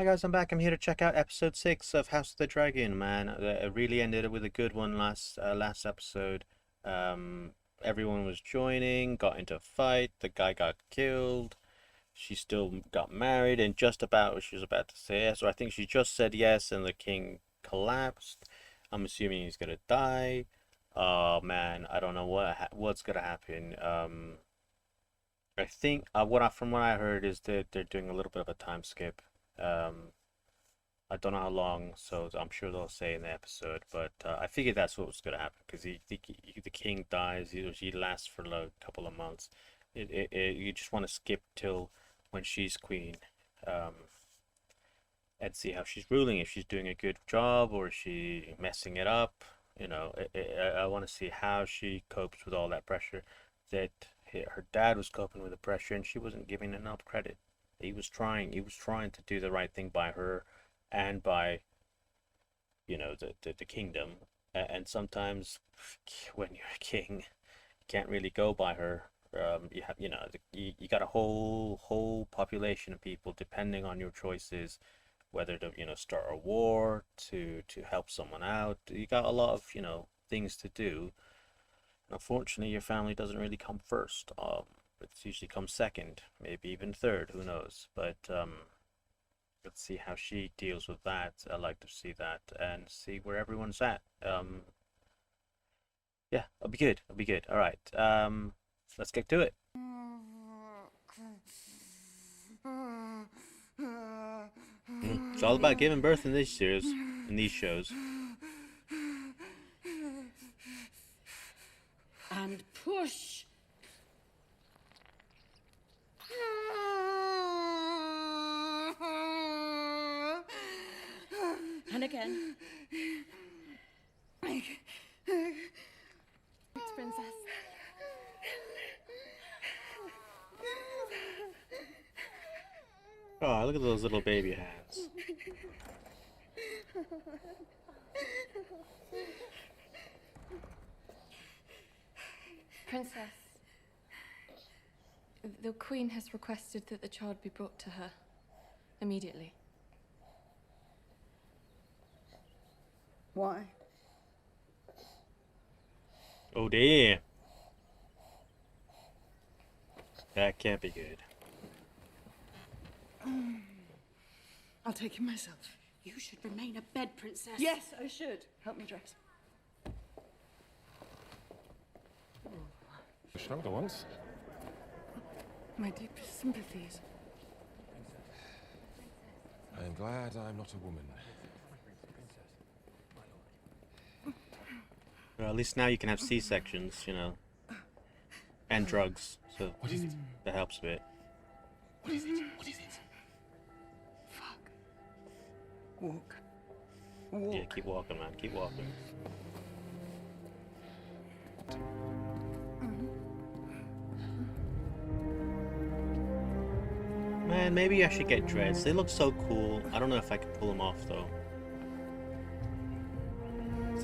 Hi guys, I'm back. I'm here to check out episode 6 of House of the Dragon, man. It really ended with a good one last episode. Everyone was joining, got into a fight, the guy got killed, she still got married, and just about what she was about to say yes, or I think she just said yes, and the king collapsed. I'm assuming he's gonna die. Oh man, I don't know what's gonna happen. I think from what I heard is that they're doing a little bit of a time skip. Um, I don't know how long, so I'm sure they'll say in the episode. But I figured that's what was gonna happen because the king dies. He lasts for like a couple of months. You just want to skip till when she's queen, um, and see how she's ruling. If she's doing a good job or is she messing it up. I want to see how she copes with all that pressure. That her dad was coping with the pressure, and she wasn't giving enough credit. He was trying. He was trying to do the right thing by her and by the kingdom, and sometimes when you're a king you can't really go by her. You have you got a whole population of people depending on your choices, whether to start a war, to help someone out. You got a lot of things to do. Unfortunately, your family doesn't really come first. It's usually comes second, maybe even third, who knows. But let's see how she deals with that. I like to see that and see where everyone's at. Yeah, it'll be good. It'll be good. All right. Let's get to it. It's all about giving birth in these shows. And push. And again. Thanks, Princess. Oh, look at those little baby hands. Princess, the Queen has requested that the child be brought to her immediately. Why? Oh dear. That can't be good. I'll take him myself. You should remain abed, Princess. Yes, I should. Help me dress. Shoulder once. My deepest sympathies. I'm glad I'm not a woman. Well, at least now you can have C-sections, and drugs, so What is it? that helps a bit. What is it? What is it? Fuck. Walk. Walk. Yeah, keep walking, man. Keep walking. Man, maybe I should get dreads. They look so cool. I don't know if I could pull them off, though.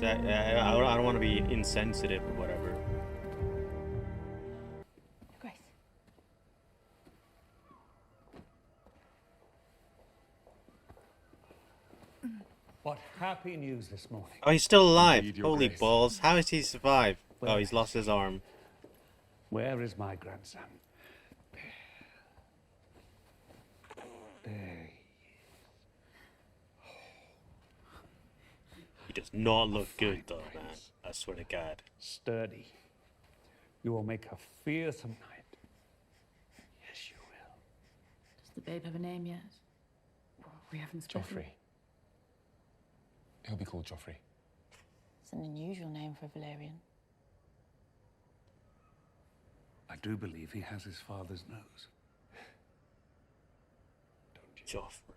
I don't want to be insensitive or whatever. Grace. What happy news this morning. Oh, he's still alive. Indeed, Your Holy Grace. balls. How has he survived? Oh, he's lost his arm. Where is my grandson? There. He does not look good, though, man. I swear to God. Sturdy. You will make a fearsome knight. Yes, you will. Does the babe have a name yet? We haven't spoken. Joffrey. He'll be called Joffrey. It's an unusual name for a Valerian. I do believe he has his father's nose. Joffrey.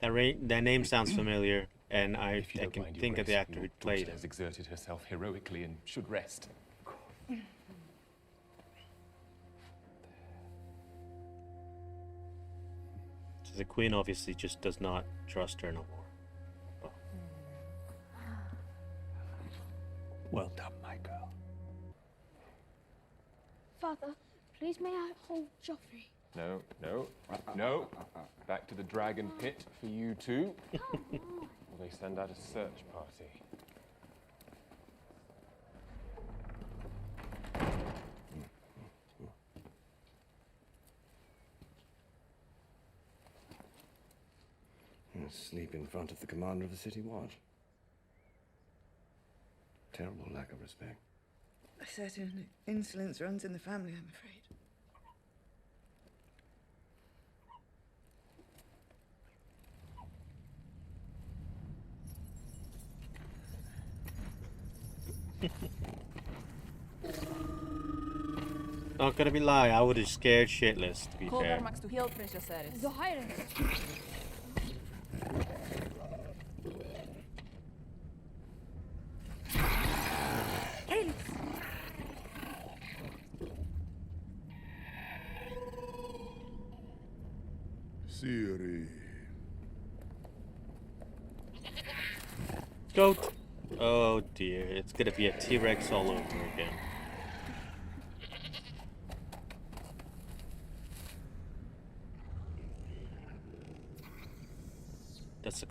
That name sounds familiar, and I If you don't can mind, Your think of the Grace, actor your who played daughter him. has exerted herself heroically and should rest. So the Queen obviously just does not trust her no more. Oh. Well done, my girl. Father, please may I hold Joffrey? No, no, no. Back to the dragon pit for you two. Will they send out a search party? Sleep in front of the commander of the city watch. Terrible lack of respect. A certain insolence runs in the family, I'm afraid. Not gonna be lying, I would have scared shitless, to be fair. Siri. Goat! Oh dear, it's gonna be a T-Rex all over again. That's a...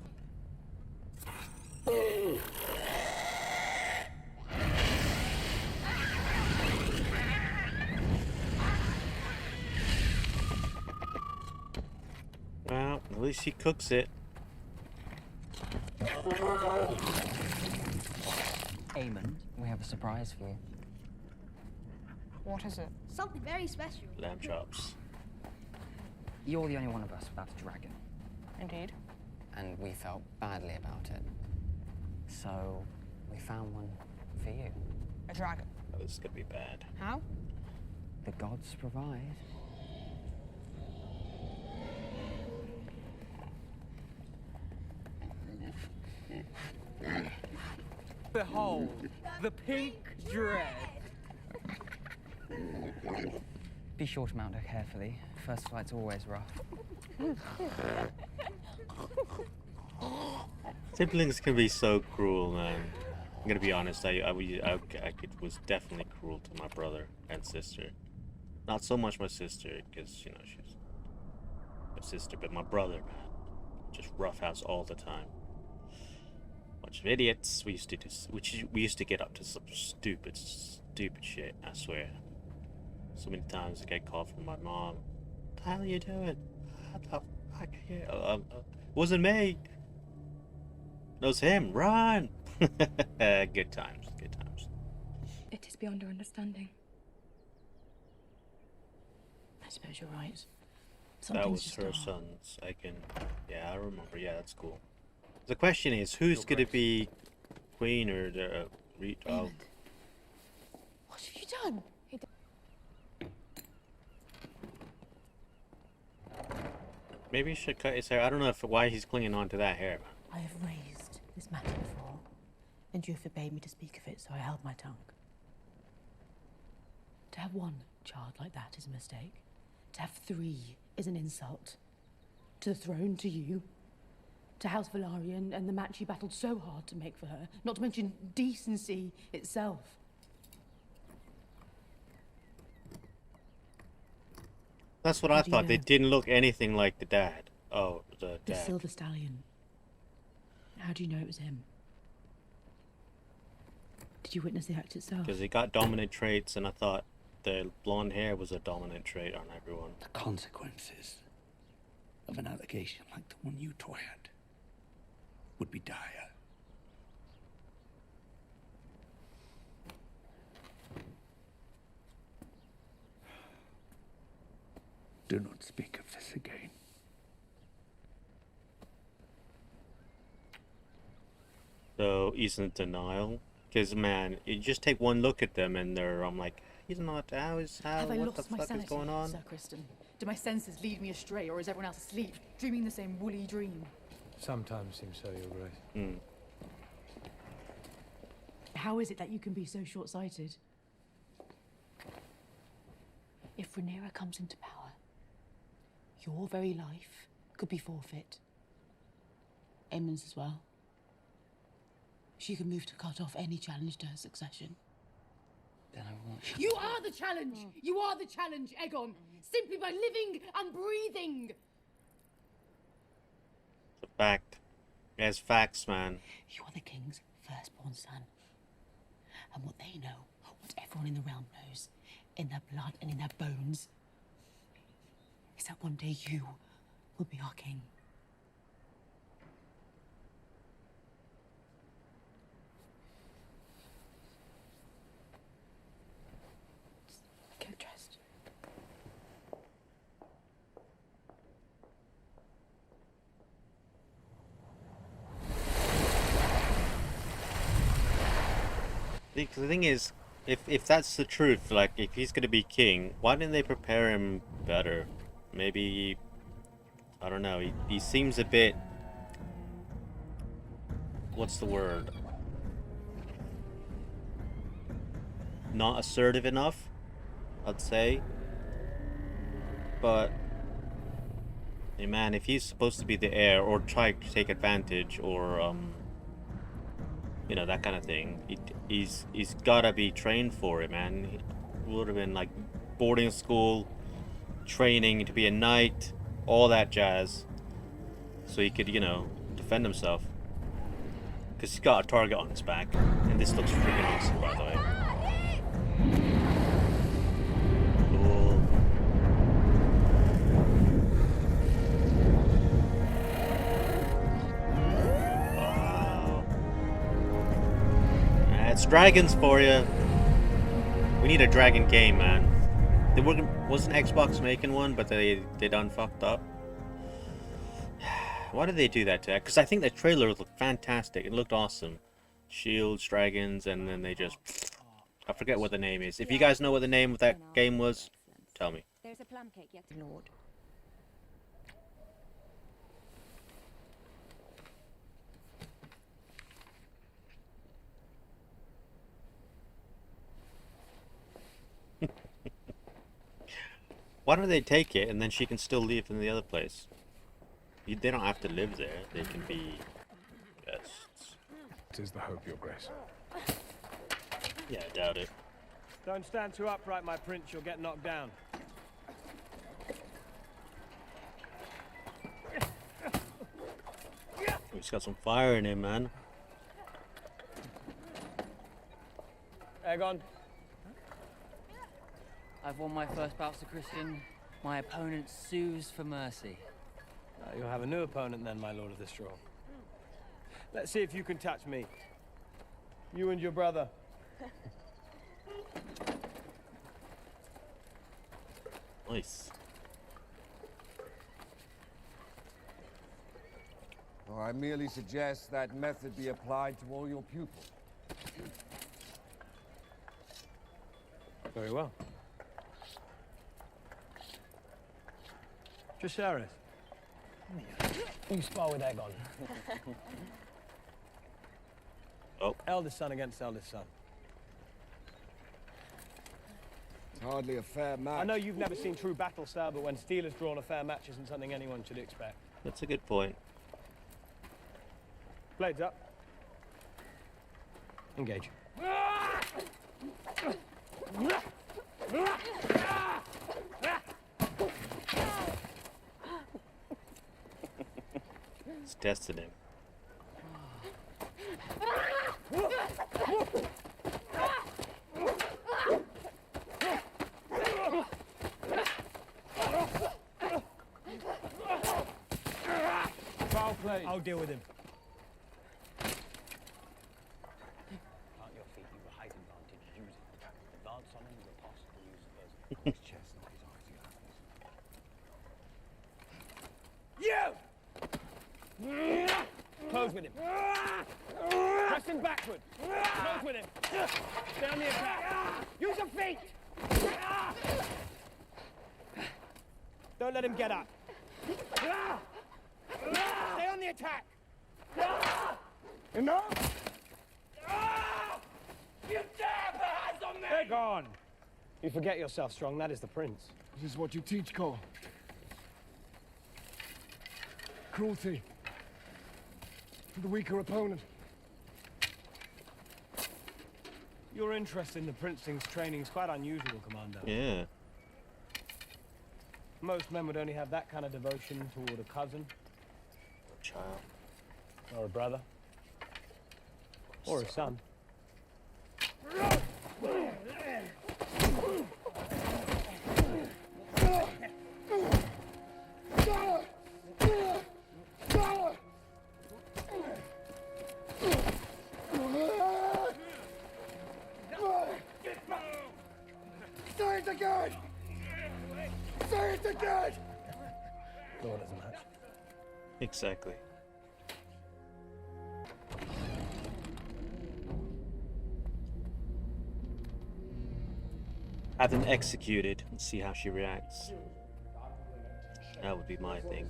Well, at least he cooks it. Daemon, we have a surprise for you. What is it? Something very special. Lamb chops. You're the only one of us without a dragon. Indeed. And we felt badly about it. So, we found one for you. A dragon. Oh, this is gonna be bad. How? The gods provide. Behold, the pink dread. Be sure to mount her carefully. First flight's always rough. Siblings can be so cruel, man. I'm gonna be honest, I was definitely cruel to my brother and sister. Not so much my sister, because, you know, she's my sister, but my brother, man. Just roughhouse all the time. Bunch of idiots. We used to get up to some stupid shit, I swear. So many times I get called from my mom. What the hell are you doing? What the fuck are you? Wasn't me. It was him. Run! Good times. Good times. It is beyond our understanding. I suppose you're right. That was her son's. Yeah, I remember. Yeah, that's cool. The question is, who's gonna be queen or the What have you done? Maybe he should cut his hair. I don't know why he's clinging on to that hair. I have raised this matter before, and you forbade me to speak of it, so I held my tongue. To have one child like that is a mistake. To have three is an insult. To the throne, to you, to House Velaryon and the match you battled so hard to make for her, not to mention decency itself. That's what I thought. They didn't look anything like the dad. Oh, the The dad. Silver Stallion. How do you know it was him? Did you witness the act itself? Because he got dominant traits, and I thought the blonde hair was a dominant trait on everyone. The consequences of an allegation like the one you toyed would be dire. Do not speak of this again. So he's in denial. Because, man, you just take one look at them, and I'm like, he's not. Have I what the lost my fuck is sanity, going on? Sir Kristen? Do my senses lead me astray, or is everyone else asleep, dreaming the same woolly dream? Sometimes seems so, you're right. Mm. How is it that you can be so short-sighted? If Rhaenyra comes into power, your very life could be forfeit. Aemon's as well. She could move to cut off any challenge to her succession. then I won't. You are the challenge! You are the challenge, Aegon! Simply by living and breathing! It's a fact. It's facts, man. You are the king's firstborn son. And what they know, what everyone in the realm knows, in their blood and in their bones, is that one day you will be our king. Just get dressed. The thing is, if that's the truth, like if he's gonna be king, why didn't they prepare him better? Maybe, I don't know. He seems a bit. What's the word? Not assertive enough, I'd say. But, hey man, if he's supposed to be the heir or try to take advantage or you know, that kind of thing, he's gotta be trained for it, man. He would have been like boarding school, training to be a knight, all that jazz, so he could, you know, defend himself. Because he's got a target on his back, and this looks freaking awesome, by the way. Cool. Wow. That's dragons for you. We need a dragon game, man. Wasn't Xbox making one, but they done fucked up. Why did they do that to that? Because I think the trailer looked fantastic. It looked awesome. Shields, dragons, and then they just... I forget what the name is. If you guys know what the name of that game was, tell me. There's a plum cake yet, Lord. Why don't they take it and then she can still live in the other place? They don't have to live there. They can be guests. 'Tis the hope, Your Grace. Yeah, I doubt it. Don't stand too upright, my prince. You'll get knocked down. He's got some fire in him, man. Aegon. I've won my first bout to Christian. My opponent sues for mercy. You'll have a new opponent then, my Lord of the Straw. Let's see if you can touch me. You and your brother. Nice. Oh, I merely suggest that method be applied to all your pupils. Very well. Tricerys. You spar with Aegon. Oh. Eldest son against eldest son. It's hardly a fair match. I know you've never seen true battle, sir, but when steel is drawn, a fair match isn't something anyone should expect. That's a good point. Blades up. Engage. It's testing him. Foul play. I'll deal with him. Plant your feet, you have a height advantage. Use it. Advance on him with a possible use of those. His chest, not his eyes, You! Close with him. Press him backward. Close with him. Stay on the attack. Use your feet. Don't let him get up. Stay on the attack. Enough. You dare put hands on me! They're gone. You forget yourself, Strong. That is the prince. This is what you teach, Cole. Cruelty. To the weaker opponent. Your interest in the Princeling's training is quite unusual, Commander. Yeah. Most men would only have that kind of devotion toward a cousin. Child. Or a brother. Or a son. Say it again! Say it again! Lord as much. Exactly. Have them executed and see how she reacts. That would be my thing.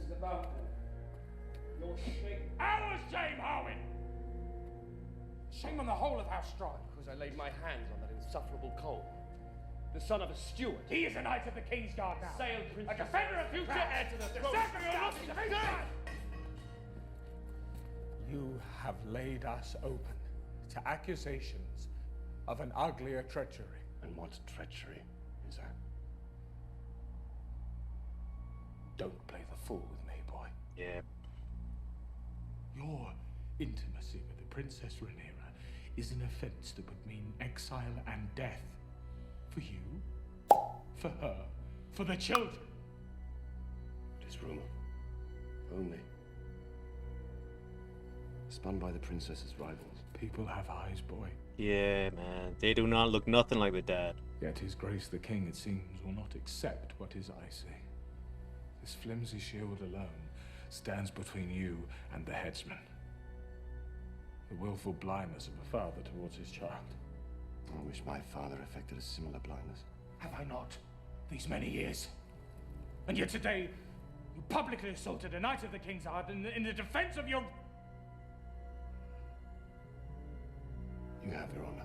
Ours, James Harwin! Shame on the whole of House Stride. Because I laid my hands on that insufferable Cole. The son of a steward. He is a knight of the King's Guard now. Sail Prince. A defender of future heir to the throne. You have laid us open to accusations of an uglier treachery. And what treachery is that? Don't play the fool with me, boy. Yeah. Your intimacy with the Princess Rhaenyra is an offense that would mean exile and death. For you, for her, for the children. It is rumor. Only. Spun by the princess's rivals. People have eyes, boy. Yeah, man. They do not look nothing like the dad. Yet His Grace the King, it seems, will not accept what his eyes see. This flimsy shield alone stands between you and the headsman. The willful blindness of a father towards his child. I wish my father affected a similar blindness. Have I not, these many years? And yet today, you publicly assaulted a knight of the King's Guard in the defense of your... You have your honor,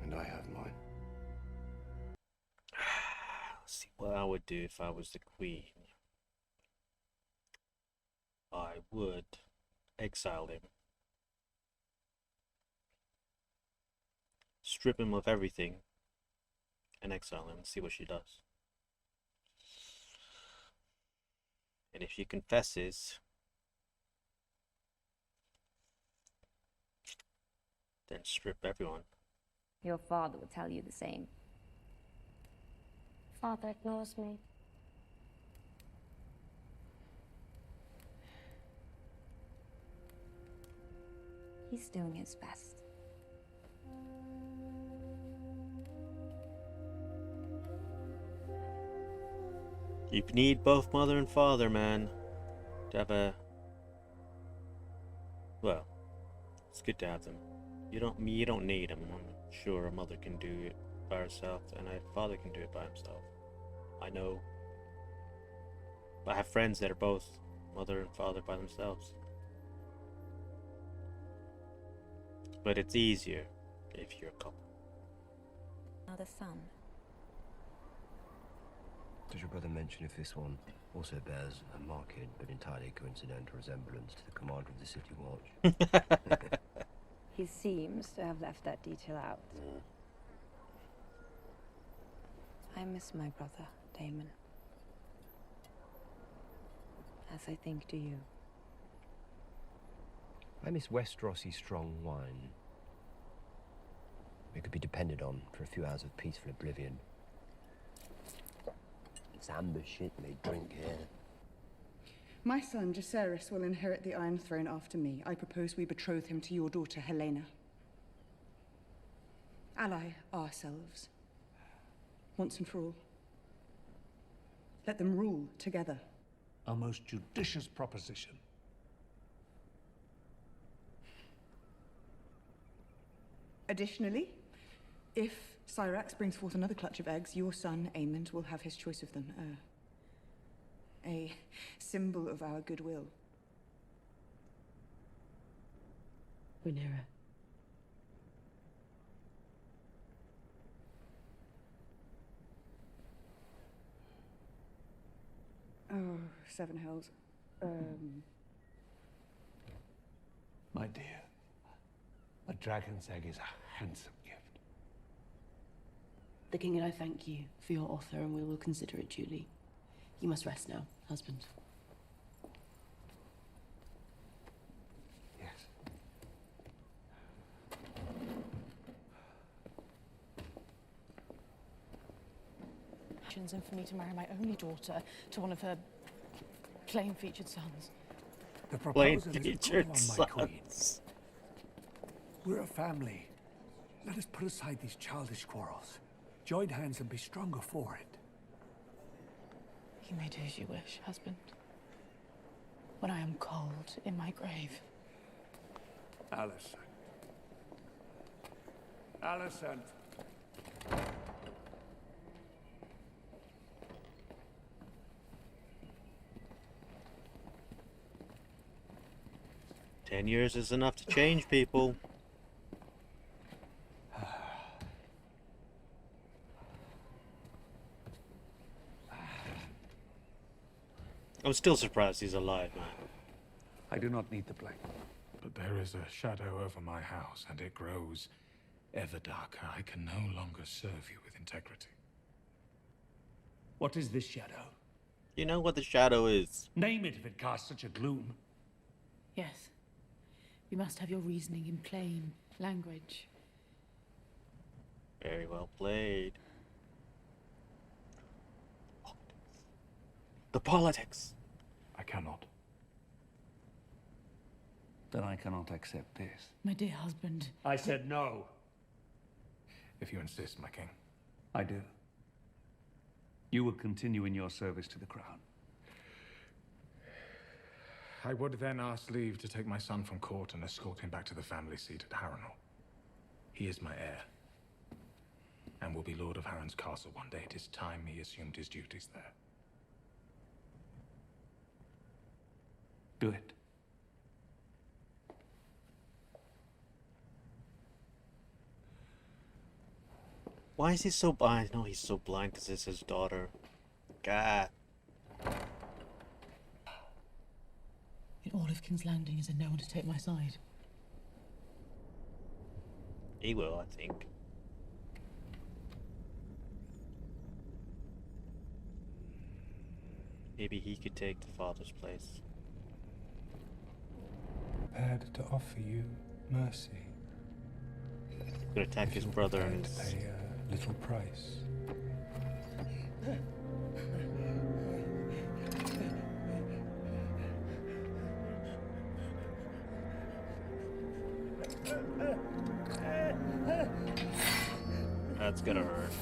and I have mine. Let's see what I would do if I was the queen. I would exile him. Strip him of everything and exile him and see what she does. And if she confesses, then strip everyone. Your father would tell you the same. Father ignores me. He's doing his best. You need both mother and father, man, to have a... Well, it's good to have them. You don't need them. I'm sure a mother can do it by herself, and a father can do it by himself. I know. I have friends that are both mother and father by themselves. But it's easier if you're a couple. Another son. Does your brother mention if this one also bears a marked but entirely coincidental resemblance to the commander of the City Watch? He seems to have left that detail out. I miss my brother, Daemon. As I think do you. I miss Westerosi strong wine. We could be depended on for a few hours of peaceful oblivion. It's amber shit they drink here. My son, Jacaerys, will inherit the Iron Throne after me. I propose we betroth him to your daughter, Helena. Ally ourselves. Once and for all. Let them rule together. A most judicious proposition. Additionally, if Syrax brings forth another clutch of eggs, your son, Aemond, will have his choice of them. A symbol of our goodwill. Rhaenyra. Oh, seven hells. My dear, a dragon's egg is a handsome gift. The king and I thank you for your offer, and we will consider it duly. You must rest now, husband. Yes. And for me to marry my only daughter to one of her plain-featured sons. The proposal is a good one, my queen. We're a family. Let us put aside these childish quarrels. Join hands and be stronger for it. You may do as you wish, husband. When I am cold in my grave. Alicent. Alicent. 10 years is enough to change people. I'm still surprised he's alive, man. I do not need the blame. But there is a shadow over my house, and it grows ever darker. I can no longer serve you with integrity. What is this shadow? You know what the shadow is. Name it if it casts such a gloom. Yes. We must have your reasoning in plain language. Very well played. The politics. I cannot. Then I cannot accept this. My dear husband. I said no. If you insist, my king. I do. You will continue in your service to the crown. I would then ask leave to take my son from court and escort him back to the family seat at Harrenhal. He is my heir, and will be Lord of Harren's castle one day. It is time he assumed his duties there. Do it. Why is he so blind? No, he's so blind because it's his daughter. God. In all of King's Landing, is there no one to take my side? He will, I think. Maybe he could take the father's place. Prepared to offer you mercy. Could attack his brother and his... pay a little price. That's gonna hurt.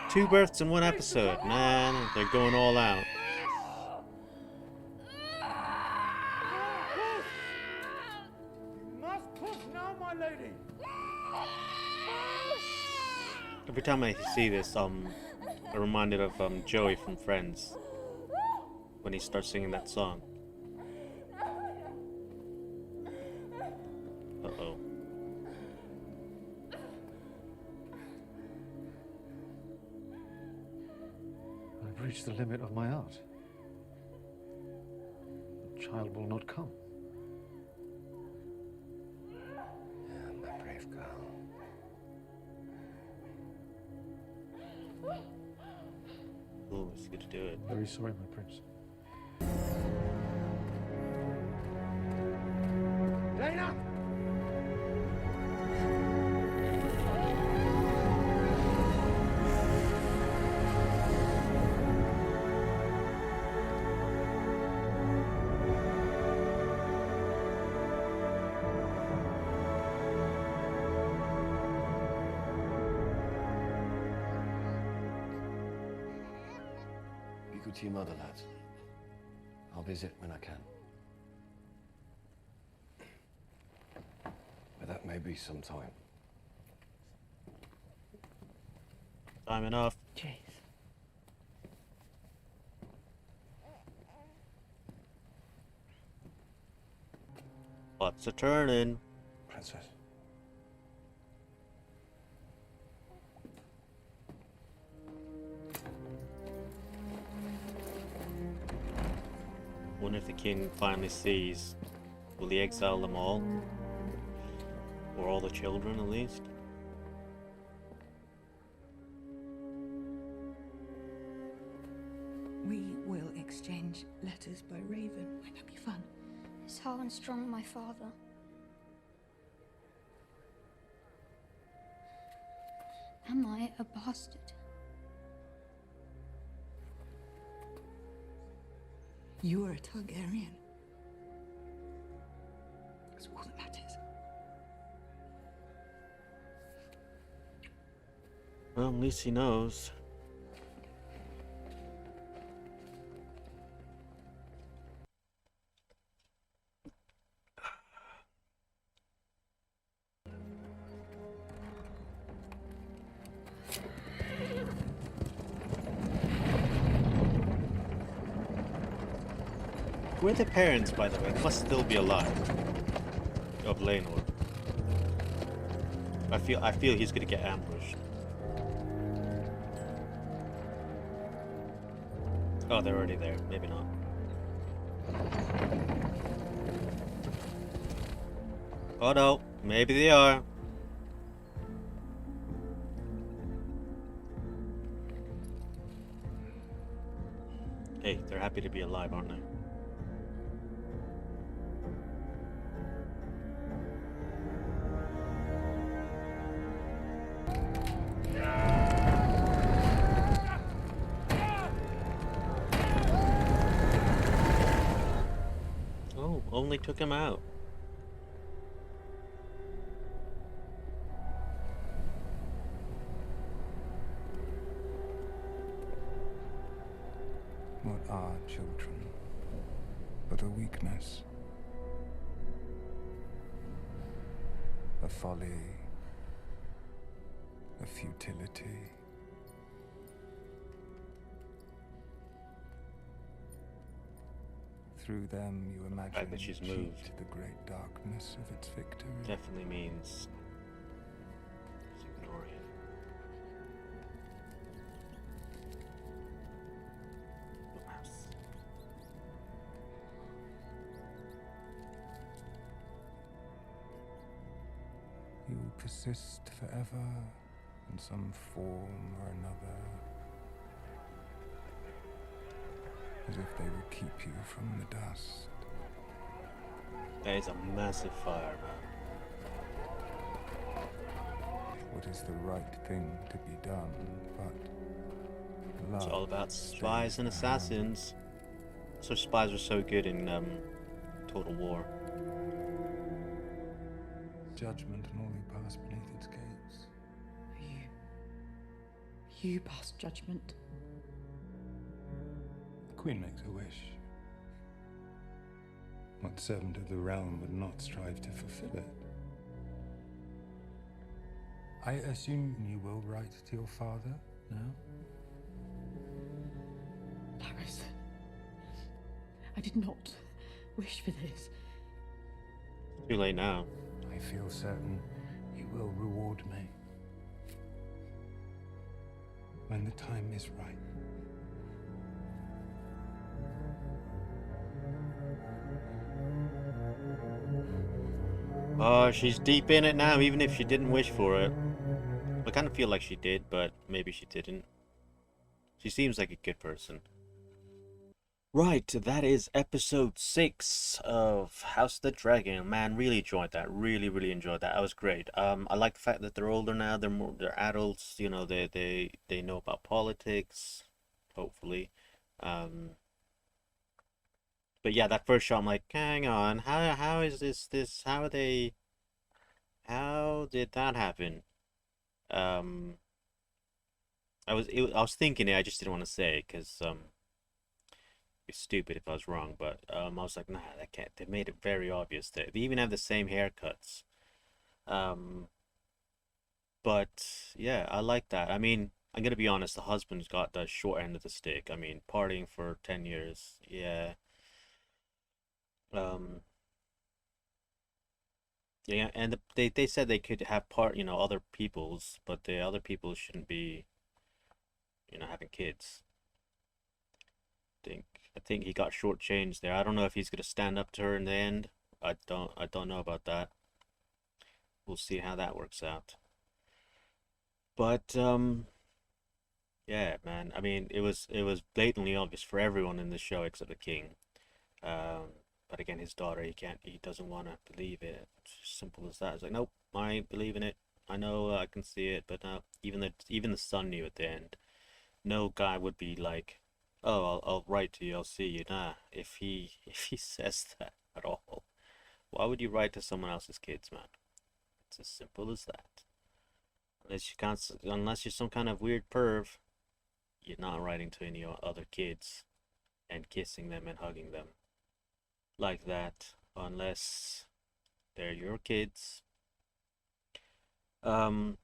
Two births in one episode, man. They're going all out. Every time I see this, I'm reminded of Joey from Friends when he starts singing that song. Uh-oh. I've reached the limit of my art. The child will not come. My brave girl. Oh, he's gonna do it. Very sorry, my prince. Laena! Be good to your mother, lads. I'll visit when I can. But that may be some time. Time enough. Jeez. What's a turning? Princess. Wonder if the king finally sees. Will he exile them all? Or all the children, at least? We will exchange letters by Raven. Won't that be fun? Is Harwin strong, my father? Am I a bastard? You are a Targaryen. That's all that matters. Well, at least he knows. Where are the parents, by the way? They must still be alive. Of Laenor. I feel he's gonna get ambushed. Oh, they're already there. Maybe not. Oh no, maybe they are. Hey, they're happy to be alive, aren't they? Oh, only took him out. What are children but a weakness, a folly, a futility? Through them you imagine The fact that she's cheat moved the great darkness of its victory. definitely means just ignore it. You will persist forever in some form or another, as if they will keep you from the dust. That is a massive fire, man. What is the right thing to be done, but love It's all about stays spies and the hand. assassins. So spies were so good in Total War. Judgment and all who pass beneath its gates. You pass judgment. The Queen makes a wish. What servant of the realm would not strive to fulfill it? I assume you will write to your father now? Paris, I did not wish for this. Too late now. I feel certain you will reward me when the time is right. Oh, she's deep in it now, even if she didn't wish for it. I kind of feel like she did, but maybe she didn't. She seems like a good person. Right, that is episode 6 of House of the Dragon. Man, really enjoyed that. Really enjoyed that. That was great. I like the fact that they're older now. They're adults. You know, they know about politics. Hopefully. But yeah, that first shot, I'm like, hang on, how is this? How did that happen? I was thinking it. I just didn't want to say because it's stupid if I was wrong, but I was like, nah, that can't. They made it very obvious. They even have the same haircuts. But yeah, I like that. I mean, I'm gonna be honest. The husband's got the short end of the stick. I mean, partying for 10 years, yeah. Yeah, and they said they could have other peoples, but the other people shouldn't be, having kids. I think I think he got shortchanged there. I don't know if he's gonna stand up to her in the end. I don't know about that. We'll see how that works out. But yeah, man. I mean, it was blatantly obvious for everyone in the show except the king. But again, his daughter, he doesn't want to believe it. It's simple as that. It's like, nope, I ain't believing it. I know, I can see it, but even the son knew at the end. No guy would be like, oh, I'll write to you, I'll see you. Nah, if he if he says that at all, why would you write to someone else's kids, man? It's as simple as that. Unless you're some kind of weird perv, you're not writing to any other kids and kissing them and hugging them like that, unless they're your kids, or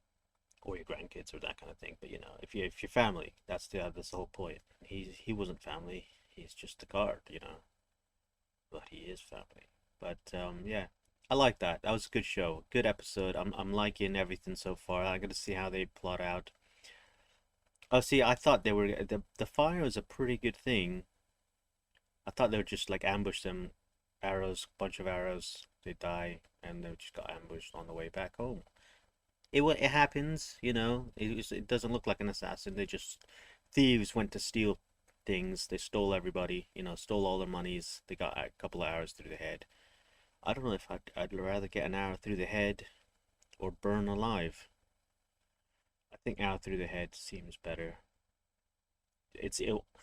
your grandkids or that kind of thing. But if you're family, that's the whole point. He wasn't family. He's just a guard, but he is family. But yeah, I like that. That was a good show, good episode. I'm liking everything so far. I'm gonna see how they plot out. Oh, see, I thought they were the fire was a pretty good thing. I thought they would just like ambush them, arrows, bunch of arrows. They die, and they just got ambushed on the way back home. It happens, It doesn't look like an assassin. They just thieves went to steal things. They stole everybody, stole all their monies. They got a couple of arrows through the head. I don't know if I'd rather get an arrow through the head or burn alive. I think arrow through the head seems better.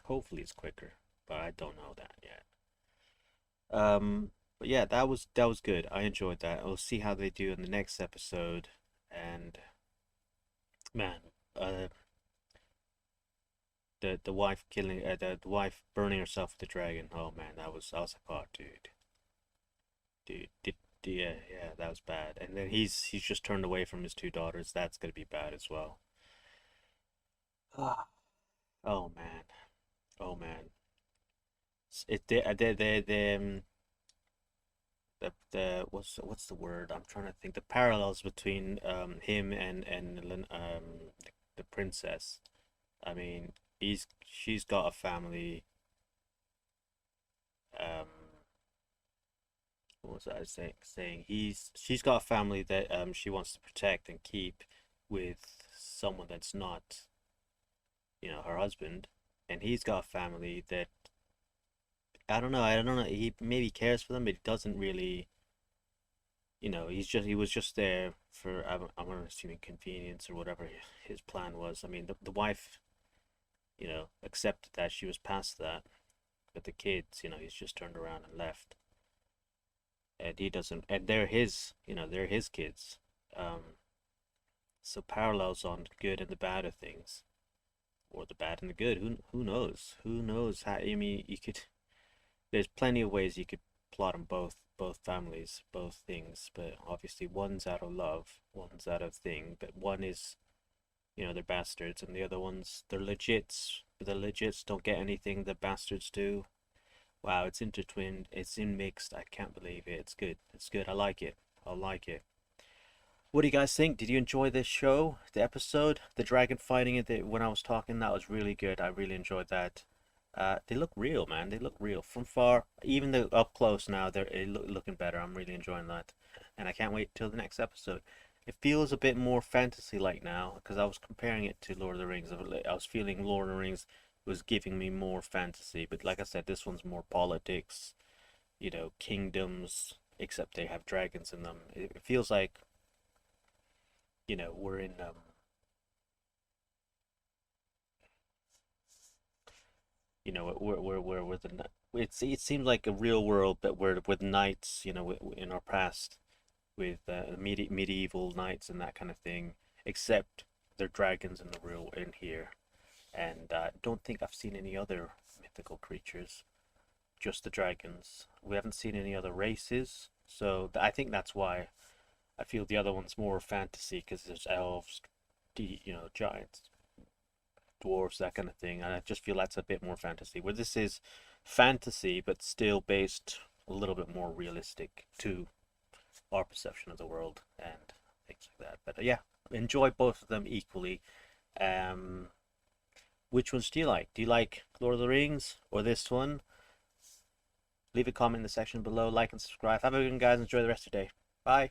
Hopefully it's quicker, but I don't know that yet. But yeah, that was good. I enjoyed that. We'll see how they do in the next episode. And man, the wife killing the wife burning herself with the dragon. Oh man, I was like, oh dude, yeah, that was bad. And then he's just turned away from his two daughters. That's gonna be bad as well. Oh man, oh man. It the what's the word? I'm trying to think. The parallels between him and the princess. I mean, she's got a family. What was I saying? She's got a family that she wants to protect and keep with someone that's not, her husband, and he's got a family that I don't know. He maybe cares for them, but he doesn't really. He was just there for I'm assuming convenience or whatever his plan was. I mean, the wife, accepted that she was past that, but the kids, he's just turned around and left, and he doesn't. And they're his kids. So parallels on good and the bad of things, or the bad and the good. Who knows? Who knows how? I mean, you could. There's plenty of ways you could plot them both families, both things, but obviously one's out of love, one's out of thing, but one is, they're bastards, and the other ones, they're legits, but the legits don't get anything the bastards do. Wow, it's intertwined, it's in mixed, I can't believe it. It's good, I like it. What do you guys think? Did you enjoy this show, the episode, the dragon fighting it when I was talking? That was really good. I really enjoyed that. They look real, man. They look real from far. Even though up close now, they're looking better. I'm really enjoying that, and I can't wait till the next episode. It feels a bit more fantasy-like now because I was comparing it to Lord of the Rings. I was feeling Lord of the Rings was giving me more fantasy, but like I said, this one's more politics. Kingdoms, except they have dragons in them. It feels like, we're in we're with it seems like a real world, but we're with knights, in our past, with medieval knights and that kind of thing, except they're dragons in here, and don't think I've seen any other mythical creatures, just the dragons. We haven't seen any other races, so I think that's why I feel the other one's more fantasy, because there's elves, giants, dwarves, that kind of thing, and I just feel that's a bit more fantasy, where this is fantasy but still based a little bit more realistic to our perception of the world and things like that. But yeah, enjoy both of them equally. Which ones do you like? Do you like Lord of the Rings or this one? Leave a comment in the section below, like and subscribe. Have a good one, guys. Enjoy the rest of your day. Bye.